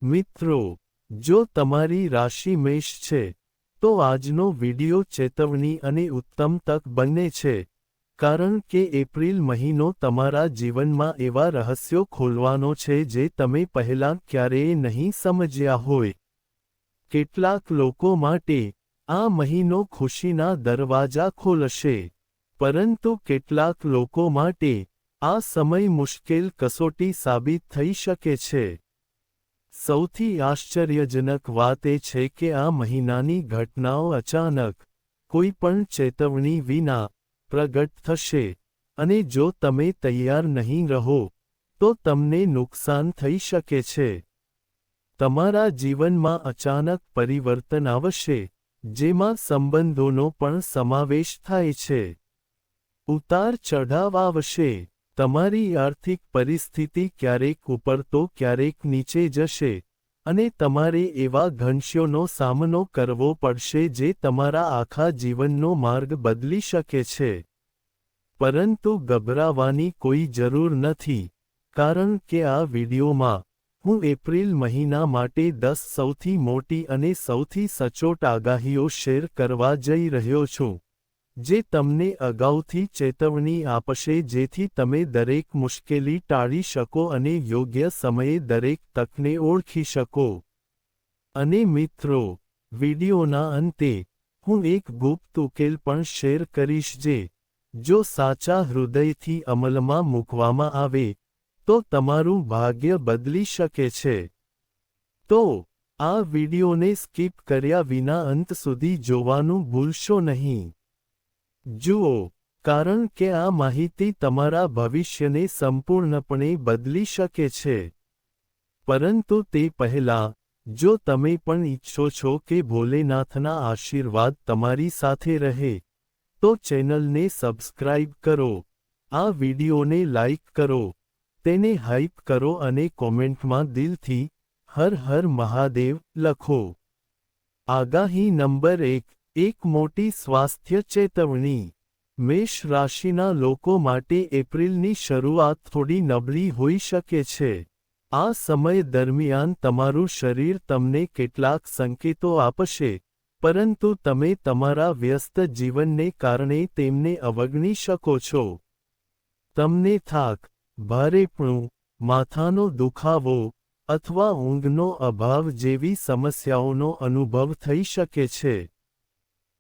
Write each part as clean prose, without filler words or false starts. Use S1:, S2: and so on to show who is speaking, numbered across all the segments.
S1: મિત્રો, જો તમારી રાશિ મેષ છે, તો આજનો વિડિયો ચેતવણી અને ઉત્તમ તક બંને છે, કારણ કે એપ્રિલ મહિનો તમારા જીવનમાં એવા રહસ્યો ખોલવાનો છે જે તમે પહેલાં ક્યારેય નહીં સમજ્યા હોય. કેટલાક લોકો માટે આ મહિનો ખુશીના દરવાજા ખોલશે, પરંતુ કેટલાક લોકો માટે આ સમય મુશ્કેલ કસોટી સાબિત થઈ શકે છે. સૌથી આશ્ચર્યજનક વાત એ છે કે આ મહિનાની ઘટનાઓ અચાનક, કોઈ પણ ચેતવણી વિના, પ્રગટ થશે, અને જો તમે તૈયાર નહીં રહો, તો તમને નુકસાન થઈ શકે છે. તમારા જીવનમાં અચાનક પરિવર્તન આવશે, જેમાં સંબંધોનો પણ સમાવેશ થાય છે. ઉતાર ચઢાવ આવશે. તમારી આર્થિક પરિસ્થિતિ ક્યારેક ઉપર તો ક્યારેક નીચે જશે, અને તમારે એવા ઘનશ્યોનો સામનો કરવો પડશે જે તમારા આખા જીવનનો માર્ગ બદલી શકે છે. પરંતુ ગભરાવાની કોઈ જરૂર નથી, કારણ કે આ વિડિયોમાં, હું એપ્રિલ મહિના માટે 10 સૌથી મોટી અને સૌથી સચોટ આગાહીઓ શેર કરવા જઈ રહ્યો છું, જે તમને અગાઉથી ચેતવણી આપશે જેથી તમે દરેક મુશ્કેલી ટાળી શકો અને યોગ્ય સમયે દરેક તકને ઓળખી શકો. અને મિત્રો, વિડિયોના અંતે, હું એક ગુપ્ત ઉકેલ પણ શેર કરીશ જે, જો સાચા હૃદયથી અમલમાં મૂકવામાં આવે, તો તમારું ભાગ્ય બદલી શકે છે. તો, આ વિડિયોને સ્કીપ કર્યા વિના અંત સુધી જોવાનું ભૂલશો નહીં. જુઓ, કારણ કે આ માહિતી તમારા ભવિષ્યને સંપૂર્ણપણે બદલી શકે છે. પરંતુ તે પહેલાં, જો તમે પણ ઈચ્છો છો કે ભોલેનાથના આશીર્વાદ તમારી સાથે રહે, તો ચેનલને સબસ્ક્રાઇબ કરો, આ વિડિયોને લાઇક કરો, તેને હાઇપ કરો અને કોમેન્ટમાં દિલથી હર હર મહાદેવ લખો. આગાહી નંબર 1, એક મોટી સ્વાસ્થ્ય ચેતવણી. મેષ રાશિના લોકો માટે એપ્રિલની શરૂઆત થોડી નબળી હોઈ શકે છે. આ સમય દરમિયાન તમારું શરીર તમને કેટલાક સંકેતો આપશે, પરંતુ તમે તમારા વ્યસ્ત જીવનને કારણે તેમને અવગણી શકો છો. તમને થાક, ભારેપણું, માથાનો દુખાવો, અથવા ઊંઘનો અભાવ જેવી સમસ્યાઓનો અનુભવ થઈ શકે છે.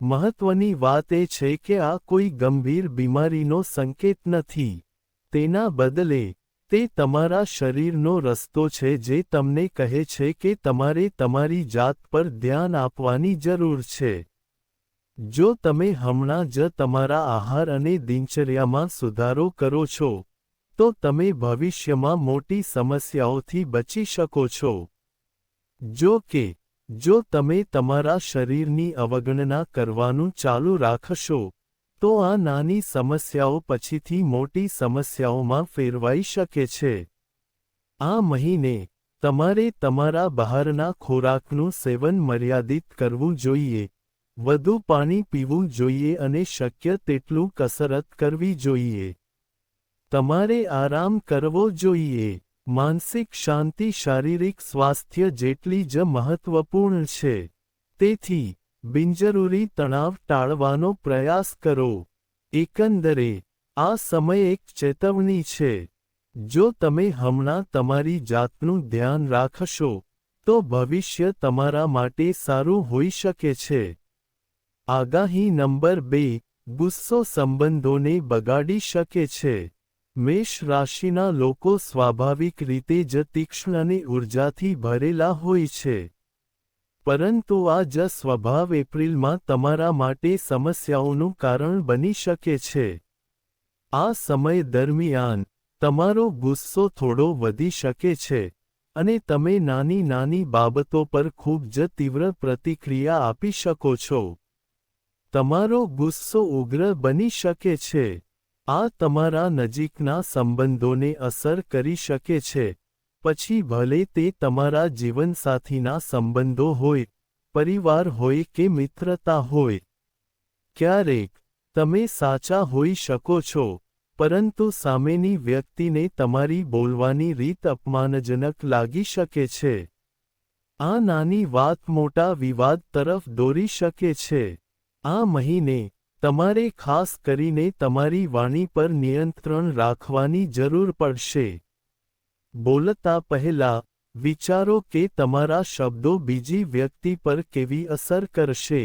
S1: મહત્વની વાત એ છે કે આ કોઈ ગંભીર બીમારીનો સંકેત નથી. તેના બદલે, તે તમારા શરીરનો રસ્તો છે જે તમને કહે છે કે તમારે તમારી જાત પર ધ્યાન આપવાની જરૂર છે. જો તમે હમણાં જ તમારા આહાર અને દિનચર્યામાં સુધારો કરો છો, તો તમે ભવિષ્યમાં મોટી સમસ્યાઓથી બચી શકો છો. જો કે, જો તમે તમારા શરીરની અવગણના કરવાનું ચાલુ રાખશો, તો આ નાની સમસ્યાઓ પછીથી મોટી સમસ્યાઓમાં ફેરવાઈ શકે છે. આ મહિને, તમારે તમારા બહારના ખોરાકનું સેવન મર્યાદિત કરવું જોઈએ, વધુ પાણી પીવું જોઈએ અને શક્ય તેટલું કસરત કરવી જોઈએ. તમારે આરામ કરવો જોઈએ. માનસિક શાંતિ શારીરિક સ્વાસ્થ્ય જેટલી જ મહત્વપૂર્ણ છે. તેથી, બિનજરૂરી તણાવ ટાળવાનો પ્રયાસ કરો. એકંદરે, આ સમય એક ચેતવણી છે. જો તમે હમણાં તમારી જાતનું ધ્યાન રાખશો, તો ભવિષ્ય તમારા માટે સારું હોઈ શકે છે. આગાહી નંબર 2, ગુસ્સો સંબંધોને બગાડી શકે છે. મેષ રાશિના લોકો સ્વાભાવિક રીતે જ તીક્ષ્ણ અને ઊર્જાથી ભરેલા હોય છે. પરંતુ આ જ સ્વભાવ એપ્રિલમાં તમારા માટે સમસ્યાઓનું કારણ બની શકે છે. આ સમય દરમિયાન, તમારો ગુસ્સો થોડો વધી શકે છે, અને તમે નાની નાની બાબતો પર ખૂબ જ તીવ્ર પ્રતિક્રિયા આપી શકો છો. તમારો ગુસ્સો ઉગ્ર બની શકે છે. આ તમારા નજીકના સંબંધોને અસર કરી શકે છે, પછી ભલે તે તમારા જીવનસાથીના સંબંધો હોય, પરિવાર હોય કે મિત્રતા હોય. ક્યારેક, તમે સાચા હોઈ શકો છો, પરંતુ સામેની વ્યક્તિને તમારી બોલવાની રીત અપમાનજનક લાગી શકે છે. આ નાની વાત મોટા વિવાદ તરફ દોરી શકે છે. આ મહિને તમારે ખાસ કરીને તમારી વાણી પર નિયંત્રણ રાખવાની જરૂર પડશે. બોલતા પહેલા વિચારો કે તમારા શબ્દો બીજી વ્યક્તિ પર કેવી અસર કરશે.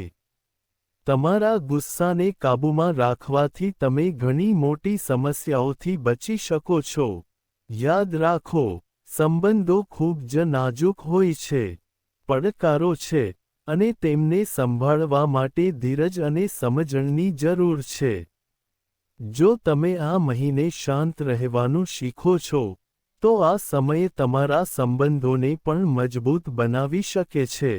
S1: તમારા ગુસ્સાને કાબૂમાં રાખવાથી તમે ઘણી મોટી સમસ્યાઓથી બચી શકો છો. યાદ રાખો, સંબંધો ખૂબ જ નાજુક હોય છે, પડકારો છે, અને તેમને સંભાળવા માટે ધીરજ અને સમજણની જરૂર છે. જો તમે આ મહિને શાંત રહેવાનું શીખો છો, તો આ સમય તમારા સંબંધોને પણ મજબૂત બનાવી શકે છે.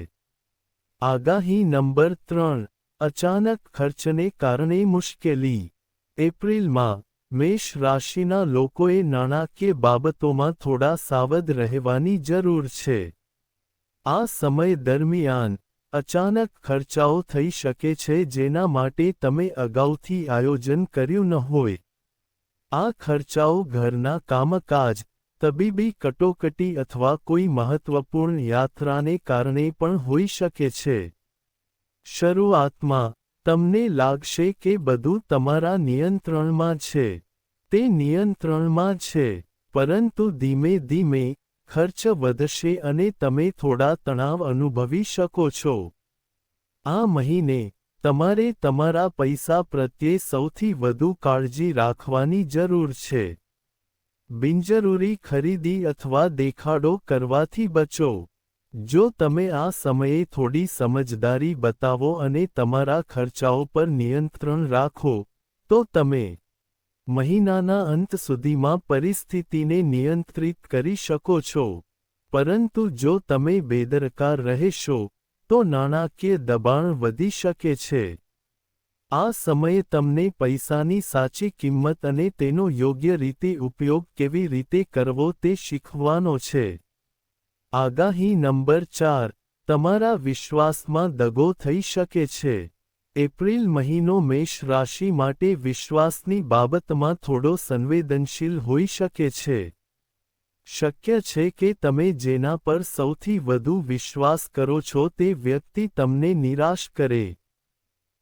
S1: આગાહી નંબર 3. અચાનક ખર્ચને કારણે મુશ્કેલી. એપ્રિલમાં મેષ રાશિના લોકોએ નાણાકીય બાબતોમાં થોડા સાવધ રહેવાની જરૂર છે. આ સમય દરમિયાન અચાનક ખર્ચાઓ થઈ શકે છે જેના માટે તમે અગાઉથી આયોજન કર્યું ન હોય. આ ખર્ચાઓ ઘરના કામકાજ, તબીબી કટોકટી અથવા કોઈ મહત્વપૂર્ણ યાત્રાને કારણે પણ હોઈ શકે છે. શરૂઆતમાં તમને લાગશે કે બધું તમારા નિયંત્રણમાં છે. તે નિયંત્રણમાં છે, પરંતુ ધીમે ધીમે ખર્ચ વધશે અને તમે થોડા તણાવ અનુભવી શકો છો. આ મહિને તમારે તમારા પૈસા પ્રત્યે સૌથી વધુ કાળજી રાખવાની જરૂર છે. બિનજરૂરી ખરીદી અથવા દેખાડો કરવાથી બચો. જો તમે આ સમયે થોડી સમજદારી બતાવો અને તમારા ખર્ચાઓ પર નિયંત્રણ રાખો, તો તમે મહિનાના અંત સુધીમાં પરિસ્થિતિને નિયંત્રિત કરી શકો છો. પરંતુ જો તમે બેદરકાર રહેશો, તો નાણાકીય દબાણ વધી શકે છે. આ સમયે તમને પૈસાની સાચી કિંમત અને તેનો યોગ્ય રીતે ઉપયોગ કેવી રીતે કરવો તે શીખવાનો છે. આગાહી નંબર 4. તમારા વિશ્વાસમાં દગો થઈ શકે છે. એપ્રિલ મહિનો મેષ રાશિ માટે વિશ્વાસની બાબતમાં થોડો સંવેદનશીલ હોઈ શકે છે. શક્ય છે કે તમે જેના પર સૌથી વધુ વિશ્વાસ કરો છો તે વ્યક્તિ તમને નિરાશ કરે.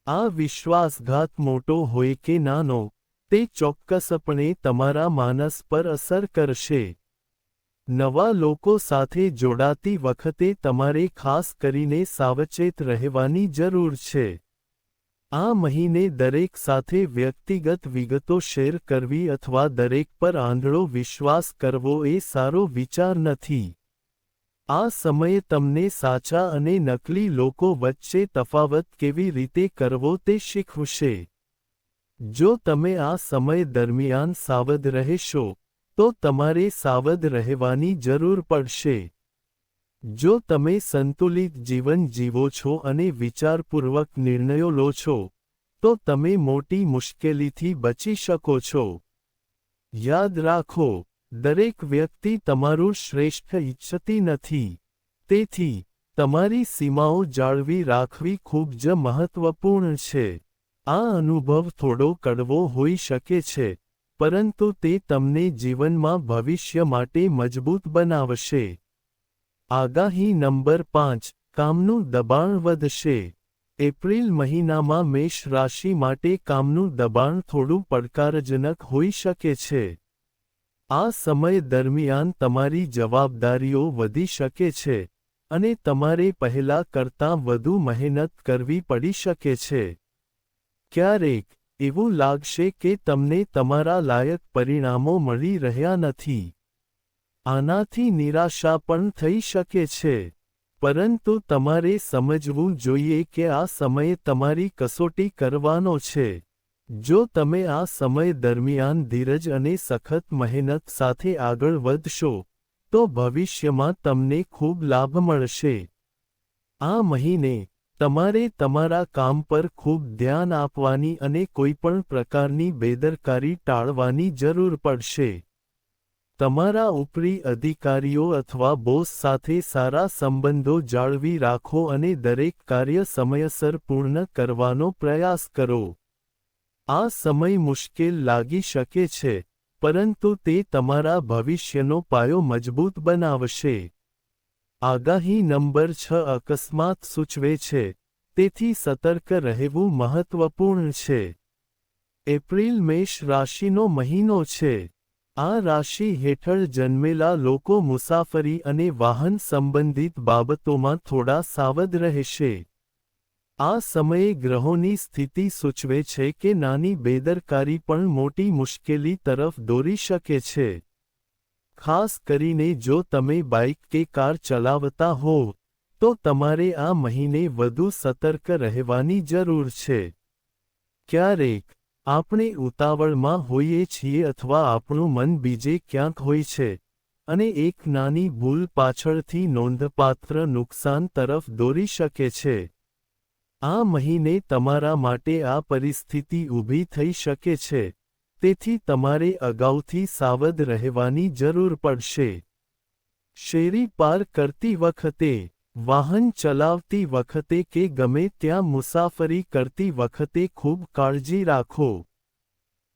S1: આ વિશ્વાસઘાત મોટો હોય કે નાનો, તે ચોક્કસપણે તમારા માનસ પર અસર કરશે. નવા લોકો સાથે જોડાતી વખતે તમારે ખાસ કરીને સાવચેત રહેવાની જરૂર છે. આ મહિને દરેક સાથે વ્યક્તિગત વિગતો શેર કરવી અથવા દરેક પર આંધળો વિશ્વાસ કરવો એ સારો વિચાર નથી. આ સમયે તમને સાચા અને નકલી લોકો વચ્ચે તફાવત કેવી રીતે કરવો તે શીખવશે. જો તમે આ સમય દરમિયાન સાવધ રહેશો, તો તમારે સાવધ રહેવાની જરૂર પડશે. જો તમે સંતુલિત જીવન જીવો છો અને વિચારપૂર્વક નિર્ણયો લો છો, તો તમે મોટી મુશ્કેલીથી બચી શકો છો. યાદ રાખો, દરેક વ્યક્તિ તમારું શ્રેષ્ઠ ઈચ્છતી નથી. તેથી તમારી સીમાઓ જાળવી રાખવી ખૂબ જ મહત્વપૂર્ણ છે. આ અનુભવ થોડો કડવો હોઈ શકે છે, પરંતુ તે તમને જીવનમાં ભવિષ્ય માટે મજબૂત બનાવશે. આગાહી નંબર 5. કામનું દબાણ વધશે. એપ્રિલ મહિનામાં મેષ રાશિ માટે કામનું દબાણ થોડું પડકારજનક હોઈ શકે છે. આ સમય દરમિયાન તમારી જવાબદારીઓ વધી શકે છે, અને તમારે પહેલા કરતાં વધુ મહેનત કરવી પડી શકે છે. ક્યારેક એવું લાગશે કે તમને તમારા લાયક પરિણામો મળી રહ્યા નથી. આનાથી નિરાશા પણ થઈ શકે છે. પરંતુ તમારે સમજવું જોઈએ કે આ સમય તમારી કસોટી કરવાનો છે. જો તમે આ સમય દરમિયાન ધીરજ અને સખત મહેનત સાથે આગળ વધશો, તો ભવિષ્યમાં તમને ખૂબ લાભ મળશે. આ મહિને તમારે તમારા કામ પર ખૂબ ધ્યાન આપવાની અને કોઈપણ પ્રકારની બેદરકારી ટાળવાની જરૂર પડશે. તમારા ઉપરી અધિકારીઓ અથવા બોસ સાથે સારા સંબંધો જાળવી રાખો અને દરેક કાર્ય સમયસર પૂર્ણ કરવાનો પ્રયાસ કરો. આ સમય મુશ્કેલ લાગી શકે છે, પરંતુ તે તમારા ભવિષ્યનો પાયો મજબૂત બનાવશે. આગાહી નંબર 6 અકસ્માત સૂચવે છે, તેથી સતર્ક રહેવું મહત્વપૂર્ણ છે. એપ્રિલ મેષ રાશિનો મહિનો છે. આ રાશિ હેઠળ જન્મેલા લોકો મુસાફરી અને વાહન સંબંધિત બાબતોમાં થોડા સાવધ રહેશે. આ સમયે ગ્રહોની સ્થિતિ સૂચવે છે કે નાની બેદરકારી પણ મોટી મુશ્કેલી તરફ દોરી શકે છે. ખાસ કરીને જો તમે બાઇક કે કાર ચલાવતા હોવ, તો તમારે આ મહિને વધુ સતર્ક રહેવાની જરૂર છે. ક્યારેક આપણે ઉતાવળમાં હોઈએ છીએ અથવા આપણું મન બીજે ક્યાંક હોય છે, અને એક નાની ભૂલ પાછળથી નોંધપાત્ર નુકસાન તરફ દોરી શકે છે. આ મહિને તમારા માટે આ પરિસ્થિતિ ઊભી થઈ શકે છે, તેથી તમારે અગાઉથી સાવધ રહેવાની જરૂર પડશે. શેરી પાર કરતી વખતે, વાહન ચલાવતી વખતે કે ગમે ત્યાં મુસાફરી કરતી વખતે ખૂબ કાળજી રાખો.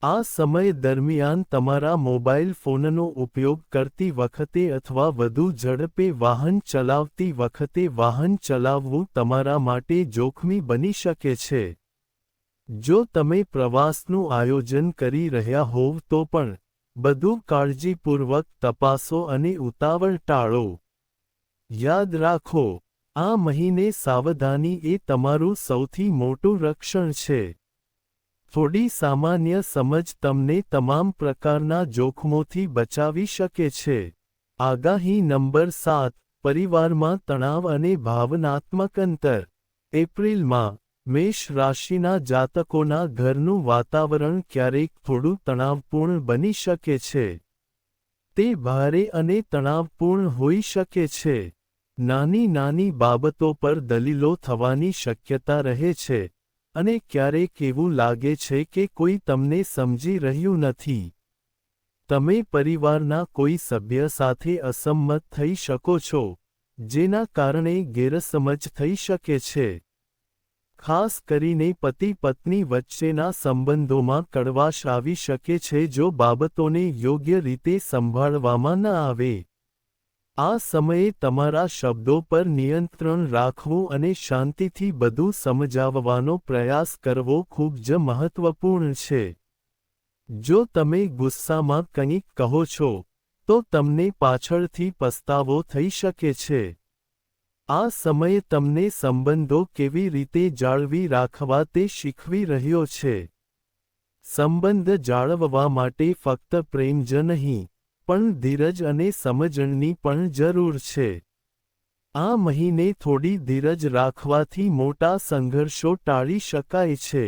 S1: આ સમય દરમિયાન તમારા મોબાઈલ ફોનનો ઉપયોગ કરતી વખતે અથવા વધુ ઝડપે વાહન ચલાવતી વખતે વાહન ચલાવવું તમારા માટે જોખમી બની શકે છે. જો તમે પ્રવાસનું આયોજન કરી રહ્યા હોવ તો પણ, બધું કાળજીપૂર્વક તપાસો અને ઉતાવળ ટાળો. યાદ રાખો, આ મહિને સાવધાની એ તમારું સૌથી મોટું રક્ષણ છે. થોડી સામાન્ય સમજ તમને તમામ પ્રકારના જોખમોથી બચાવી શકે છે. આગાહી નંબર 7 પરિવારમાં તણાવ અને ભાવનાત્મક અંતર. એપ્રિલમાં, મેષ રાશિના જાતકોના ઘરનું વાતાવરણ ક્યારેક થોડું તણાવપૂર્ણ બની શકે છે. તે ભારે અને તણાવપૂર્ણ હોઈ શકે છે. નાની નાની બાબતો પર દલીલો થવાની શક્યતા રહે છે, અને ક્યારેક એવું લાગે છે કે કોઈ તમને સમજી રહ્યું નથી. તમે પરિવારના કોઈ સભ્ય સાથે અસંમત થઈ શકો છો, જેના કારણે ગેરસમજ થઈ શકે છે. ખાસ કરીને પતિ-પત્ની વચ્ચેના સંબંધોમાં કડવાશ આવી શકે છે જો બાબતોને યોગ્ય રીતે સંભાળવામાં ન આવે. આ સમયે તમારા શબ્દો પર નિયંત્રણ રાખવું અને શાંતિથી બધું સમજાવવાનો પ્રયાસ કરવો ખૂબ જ મહત્વપૂર્ણ છે. જો તમે ગુસ્સામાં કંઈક કહો છો, તો તમને પાછળથી પસ્તાવો થઈ શકે છે. આ સમય તમને સંબંધો કેવી રીતે જાળવી રાખવા તે શીખવી રહ્યો છે. સંબંધ જાળવવા માટે ફક્ત પ્રેમ જ નહીં, પણ ધીરજ અને સમજણની પણ જરૂર છે. આ મહિને થોડી ધીરજ રાખવાથી મોટા સંઘર્ષો ટાળી શકાય છે.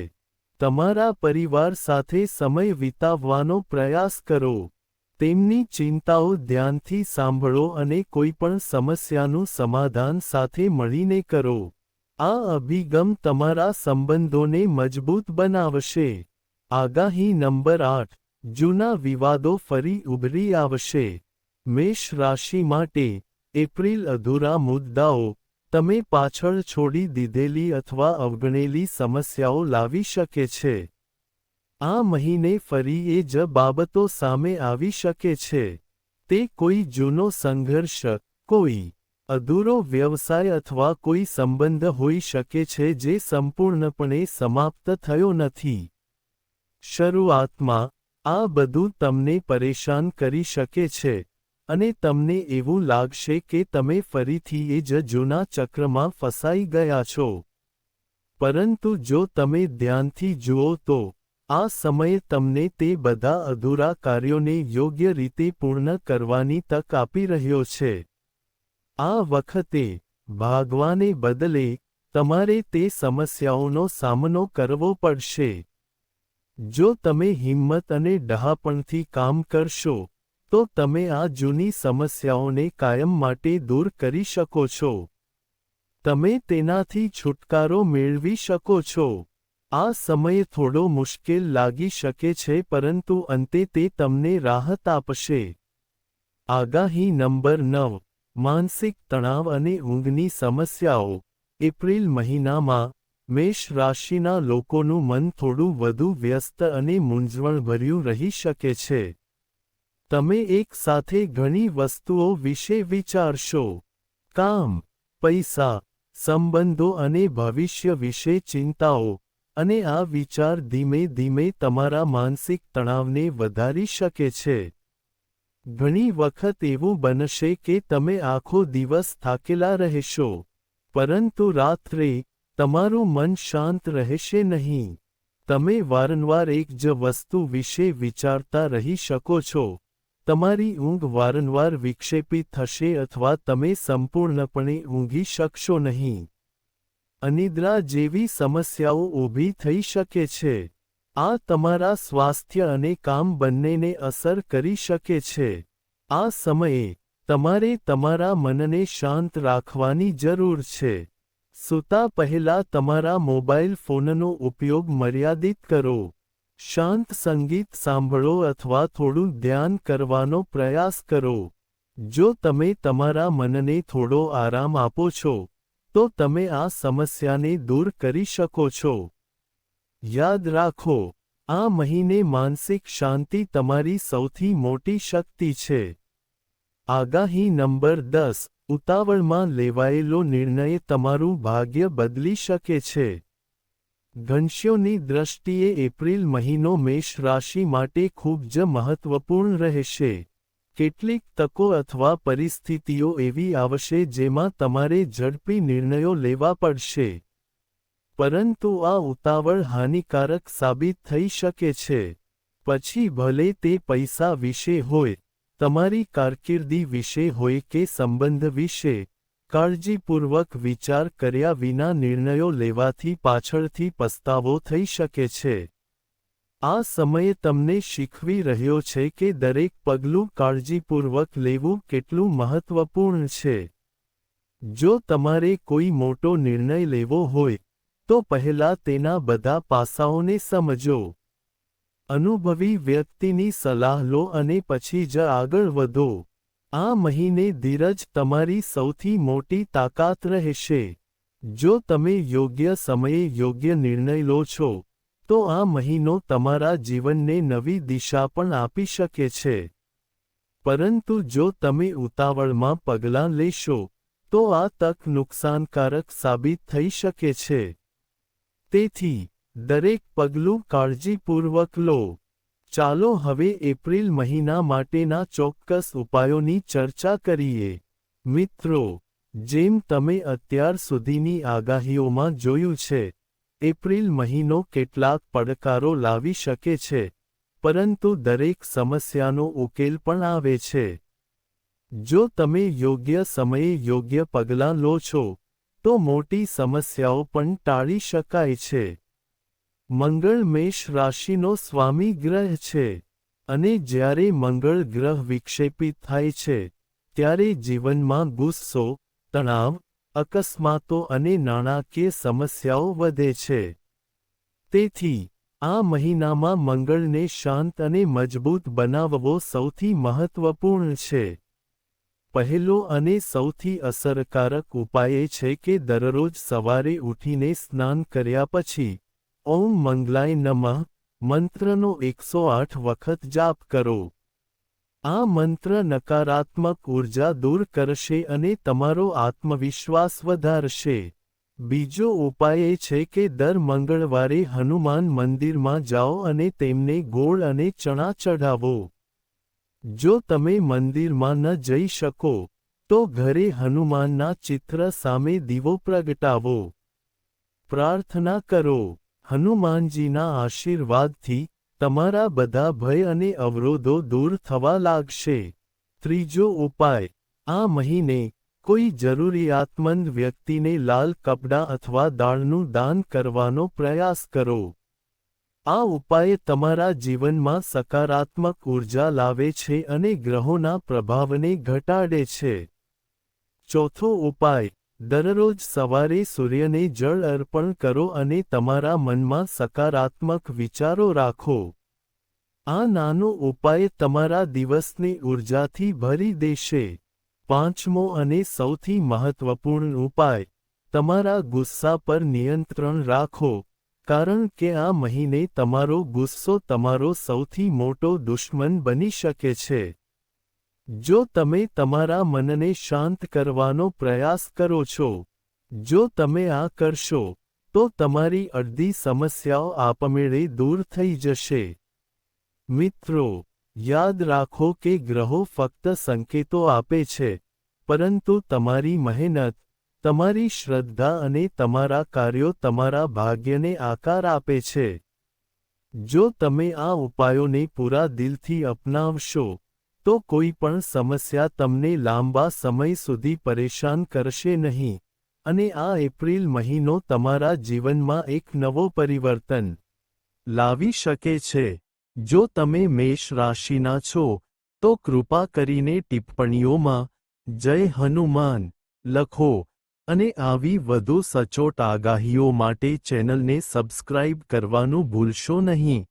S1: તમારા પરિવાર સાથે સમય વિતાવવાનો પ્રયાસ કરો. તેમની ચિંતાઓ ધ્યાનથી સાંભળો અને કોઈપણ સમસ્યાનું સમાધાન સાથે મળીને કરો. આ અભિગમ તમારા સંબંધોને મજબૂત બનાવશે. આગાહી નંબર 8 જૂના વિવાદો ફરી ઉભરી આવશે. મેષ રાશિ માટે, એપ્રિલ અધૂરા મુદ્દાઓ, તમે પાછળ છોડી દીધેલી અથવા અવગણેલી સમસ્યાઓ લાવી શકે છે. આ મહિને ફરી એ જ બાબતો સામે આવી શકે છે. તે કોઈ જૂનો સંઘર્ષ, કોઈ અધૂરો વ્યવસાય અથવા કોઈ સંબંધ હોઈ શકે છે જે સંપૂર્ણપણે સમાપ્ત થયો નથી. શરૂઆતમાં, આ બધું તમને પરેશાન કરી શકે છે, અને તમને એવું લાગશે કે તમે ફરીથી એ જ જૂના ચક્રમાં ફસાઈ ગયા છો. પરંતુ જો તમે ધ્યાનથી જુઓ તો, આ સમય તમને તે બધા અધૂરા કાર્યોને યોગ્ય રીતે પૂર્ણ કરવાની તક આપી રહ્યો છે. આ વખતે, ભાગવાને બદલે, તમારે તે સમસ્યાઓનો સામનો કરવો પડશે. જો તમે હિંમત અને ડહાપણથી કામ કરશો, તો તમે આ જૂની સમસ્યાઓને કાયમ માટે દૂર કરી શકો છો. તમે તેનાથી છુટકારો મેળવી શકો છો. આ સમય થોડો મુશ્કેલ લાગી શકે છે પરંતુ અંતે તે તમને રાહત આપશે. આગાહી નંબર 9 માનસિક તણાવ અને ઊંઘની સમસ્યાઓ. એપ્રિલ મહિનામાં, મેષ રાશિના લોકોનું મન થોડું વધુ વ્યસ્ત અને મૂંઝવણભર્યું રહી શકે છે. તમે એક સાથે ઘણી વસ્તુઓ વિશે વિચારશો. કામ, પૈસા, સંબંધો અને ભવિષ્ય વિશે ચિંતાઓ, અને આ વિચાર ધીમે ધીમે તમારા માનસિક તણાવને વધારી શકે છે. ઘણી વખત એવું બનશે કે તમે આખો દિવસ થાકેલા રહેશો, પરંતુ રાત્રે તમારું મન શાંત રહેશે નહીં. તમે વારંવાર એક જ વસ્તુ વિશે વિચારતા રહી શકો છો. તમારી ઊંઘ વારંવાર વિક્ષેપિત થશે અથવા તમે સંપૂર્ણપણે ઊંઘી શકશો નહીં. અનિદ્રા જેવી સમસ્યાઓ ઊભી થઈ શકે છે. આ તમારા સ્વાસ્થ્ય અને કામ બંનેને અસર કરી શકે છે. આ સમયે તમારે તમારા મનને શાંત રાખવાની જરૂર છે. સૂતા પહેલા તમારા મોબાઈલ ફોનનો ઉપયોગ મર્યાદિત કરો. શાંત સંગીત સાંભળો અથવા થોડું ધ્યાન કરવાનો પ્રયાસ કરો. જો તમે તમારા મનને થોડો આરામ આપો છો, તો તમે આ સમસ્યાને દૂર કરી શકો છો. યાદ રાખો, આ મહિને માનસિક શાંતિ તમારી સૌથી મોટી શક્તિ છે. આગાહી નંબર 10, ઉતાવળમાં લેવાયેલો નિર્ણય તમારું ભાગ્ય બદલી શકે છે. ભવિષ્યની દ્રષ્ટિએ એપ્રિલ મહિનો મેષ રાશિ માટે ખૂબ જ મહત્વપૂર્ણ રહેશે. કેટલીક તકો અથવા પરિસ્થિતિઓ એવી આવશે જેમાં તમારે ઝડપી નિર્ણયો લેવા પડશે. પરંતુ આ ઉતાવળ હાનિકારક સાબિત થઈ શકે છે. પછી ભલે તે પૈસા વિશે હોય, તમારી કારકિર્દી વિશે હોય કે સંબંધ વિશે, કાળજીપૂર્વક વિચાર કર્યા વિના નિર્ણયો લેવાથી પાછળથી પસ્તાવો થઈ શકે છે. આ સમય તમને શીખવી રહ્યો છે કે દરેક પગલું કાળજીપૂર્વક લેવું કેટલું મહત્વપૂર્ણ છે. જો તમારે કોઈ મોટો નિર્ણય લેવો હોય, તો પહેલા તેના બધા પાસાઓને સમજો. અનુભવી વ્યક્તિની સલાહ લો અને પછી જ આગળ વધો. આ મહિને ધીરજ તમારી સૌથી મોટી તાકાત રહેશે. જો તમે યોગ્ય સમયે યોગ્ય નિર્ણય લો છો, તો આ મહિનો તમારા જીવનને નવી દિશા પણ આપી શકે છે. પરંતુ જો તમે ઉતાવળમાં પગલાં લેશો, તો આ તક નુકસાનકારક સાબિત થઈ શકે છે. તેથી, દરેક પગલું કાળજીપૂર્વક લો. ચાલો હવે એપ્રિલ મહિના માટેના ચોક્કસ ઉપાયોની ચર્ચા કરીએ. મિત્રો, જેમ તમે અત્યાર સુધીની આગાહીઓમાં જોયું છે, એપ્રિલ મહિનો કેટલાક પડકારો લાવી શકે છે, પરંતુ દરેક સમસ્યાનો ઉકેલ પણ આવે છે. જો તમે યોગ્ય સમયે યોગ્ય પગલાં લો છો, તો મોટી સમસ્યાઓ પણ ટાળી શકાય છે. મંગળ મેષ રાશિનો સ્વામી ગ્રહ છે, અને જ્યારે મંગળ ગ્રહ વિક્ષેપિત થાય છે, ત્યારે જીવનમાં ગુસ્સો, તણાવ, અકસ્માતો અને નાણાકીય સમસ્યાઓ વધે છે. તેથી, આ મહિનામાં મંગળને શાંત અને મજબૂત બનાવવો સૌથી મહત્વપૂર્ણ છે. પહેલો અને સૌથી અસરકારક ઉપાય એ છે કે દરરોજ સવારે ઉઠીને સ્નાન કર્યા પછી ઓમ મંગલાય નમઃ મંત્રનો 108 વખત જાપ કરો. આ મંત્ર નકારાત્મક ઉર્જા દૂર કરશે અને તમારો આત્મવિશ્વાસ વધારશે. બીજો ઉપાય એ છે કે દર મંગળવારે હનુમાન મંદિરમાં જાઓ અને તેમને ગોળ અને ચણા ચઢાવો. જો તમે મંદિરમાં ન જઈ શકો, તો ઘરે હનુમાનના ચિત્ર સામે દીવો પ્રગટાવો. પ્રાર્થના કરો. હનુમાનજીના આશીર્વાદથી તમારા બધા ભય અને અવરોધો દૂર થવા લાગશે. ત્રીજો ઉપાય, આ મહિને કોઈ જરૂરિયાતમંદ વ્યક્તિને લાલ કપડાં અથવા દાળનું દાન કરવાનો પ્રયાસ કરો. આ ઉપાય તમારા જીવનમાં સકારાત્મક ઉર્જા લાવે છે અને ગ્રહોના પ્રભાવને ઘટાડે છે. ચોથો ઉપાય, દરરોજ સવારે સૂર્યને જળ અર્પણ કરો અને તમારા મનમાં સકારાત્મક વિચારો રાખો. આ નાનો ઉપાય તમારા દિવસને ઉર્જાથી ભરી દેશે. પાંચમો અને સૌથી મહત્વપૂર્ણ ઉપાય, તમારા ગુસ્સા પર નિયંત્રણ રાખો, કારણ કે આ મહિને તમારો ગુસ્સો તમારો સૌથી મોટો દુશ્મન બની શકે છે. જો તમે તમારા મનને શાંત કરવાનો પ્રયાસ કરો છો, જો તમે આ કરશો, તો તમારી અડધી સમસ્યાઓ આપમેળે દૂર થઈ જશે. મિત્રો, યાદ રાખો કે ગ્રહો ફક્ત સંકેતો આપે છે, પરંતુ તમારી મહેનત, તમારી શ્રદ્ધા અને તમારા કાર્યો તમારા ભાગ્યને આકાર આપે છે. જો તમે આ ઉપાયોને પૂરા દિલથી અપનાવશો, તો કોઈ પણ સમસ્યા તમને લાંબા સમય સુધી પરેશાન કરશે નહીં, અને આ એપ્રિલ મહિનો તમારા જીવનમાં એક નવો પરિવર્તન લાવી શકે છે. જો તમે મેષ રાશિના છો, તો કૃપા કરીને ટિપ્પણીઓમાં જય હનુમાન લખો અને આવી વધુ સચોટ આગાહીઓ માટે ચેનલને સબસ્ક્રાઇબ કરવાનું ભૂલશો નહીં.